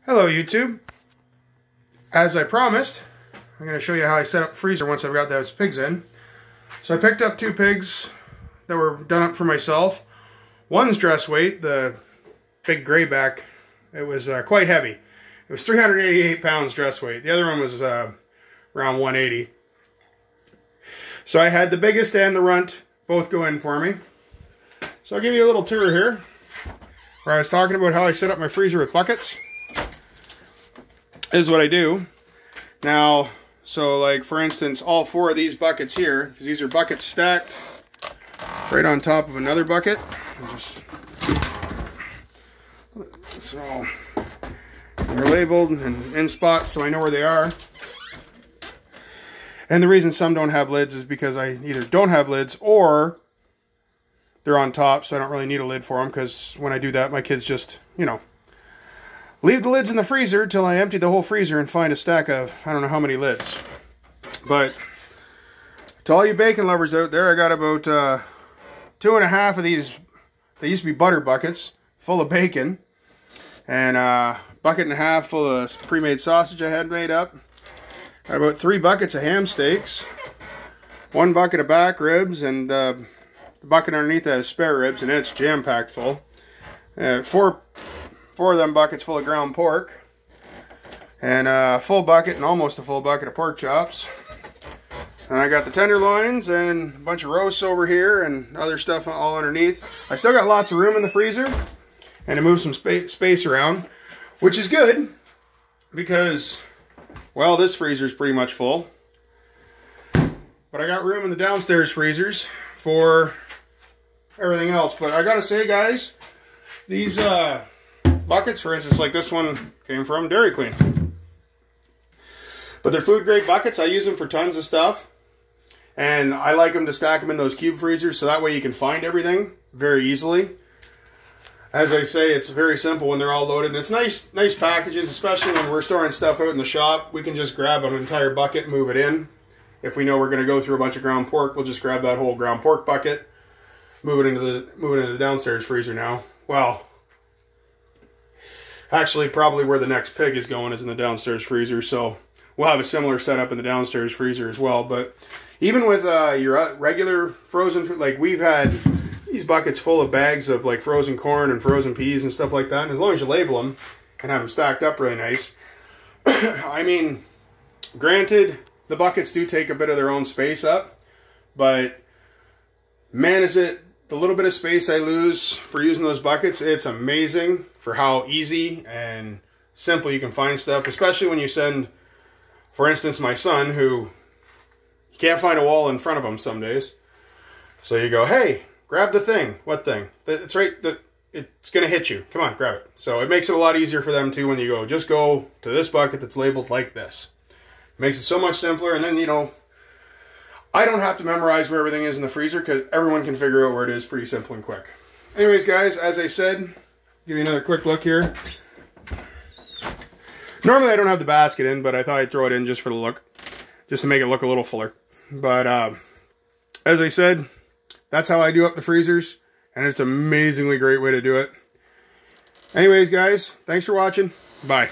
Hello YouTube. As I promised, I'm going to show you how I set up the freezer once I've got those pigs in. So I picked up 2 pigs that were done up for myself. One's dress weight, the big grayback, it was quite heavy. It was 388 pounds dress weight. The other one was around 180. So I had the biggest and the runt both go in for me. So I'll give you a little tour here, where I was talking about how I set up my freezer with buckets. This is what I do. Now, so like for instance, all 4 of these buckets here, because these are buckets stacked right on top of another bucket. So they're labeled and in spots so I know where they are. And the reason some don't have lids is because I either don't have lids or they're on top, so I don't really need a lid for them, because when I do that, my kids just, you know, leave the lids in the freezer till I empty the whole freezer and find a stack of I don't know how many lids. But to all you bacon lovers out there, I got about 2.5 of these. They used to be butter buckets full of bacon, and a bucket and a half full of pre-made sausage I had made up. Got about 3 buckets of ham steaks, 1 bucket of back ribs, and the bucket underneath that is spare ribs, and it's jam-packed full. 4 of them buckets full of ground pork, and a full bucket and almost a full bucket of pork chops. And I got the tenderloins and a bunch of roasts over here and other stuff all underneath. I still got lots of room in the freezer, and to move some space around, which is good because, well, this freezer is pretty much full. But I got room in the downstairs freezers for everything else. But I gotta say, guys, these buckets, for instance, like this one came from Dairy Queen. But they're food grade buckets. I use them for tons of stuff. And I like them to stack them in those cube freezers, so that way you can find everything very easily. As I say, it's very simple when they're all loaded. And it's nice packages, especially when we're storing stuff out in the shop. We can just grab an entire bucket and move it in. If we know we're going to go through a bunch of ground pork, we'll just grab that whole ground pork bucket, move it into the downstairs freezer now. Well, actually, probably where the next pig is going is in the downstairs freezer, so we'll have a similar setup in the downstairs freezer as well. But even with your regular frozen food, like we've had these buckets full of bags of like frozen corn and frozen peas and stuff like that, and as long as you label them and have them stacked up really nice, I mean, granted, the buckets do take a bit of their own space up, but man, is it the little bit of space I lose for using those buckets, it's amazing for how easy and simple you can find stuff, especially when you send, for instance, my son, who you can't find a wall in front of him some days. So you go, hey, grab the thing. What thing? It's right, it's going to hit you. Come on, grab it. So it makes it a lot easier for them too when you go, just go to this bucket that's labeled like this. It makes it so much simpler, and then, you know, I don't have to memorize where everything is in the freezer because everyone can figure out where it is pretty simple and quick. Anyways, guys, as I said, give you another quick look here. Normally I don't have the basket in, but I thought I'd throw it in just for the look, just to make it look a little fuller. But as I said, that's how I do up the freezers, and it's an amazingly great way to do it. Anyways, guys, thanks for watching. Bye.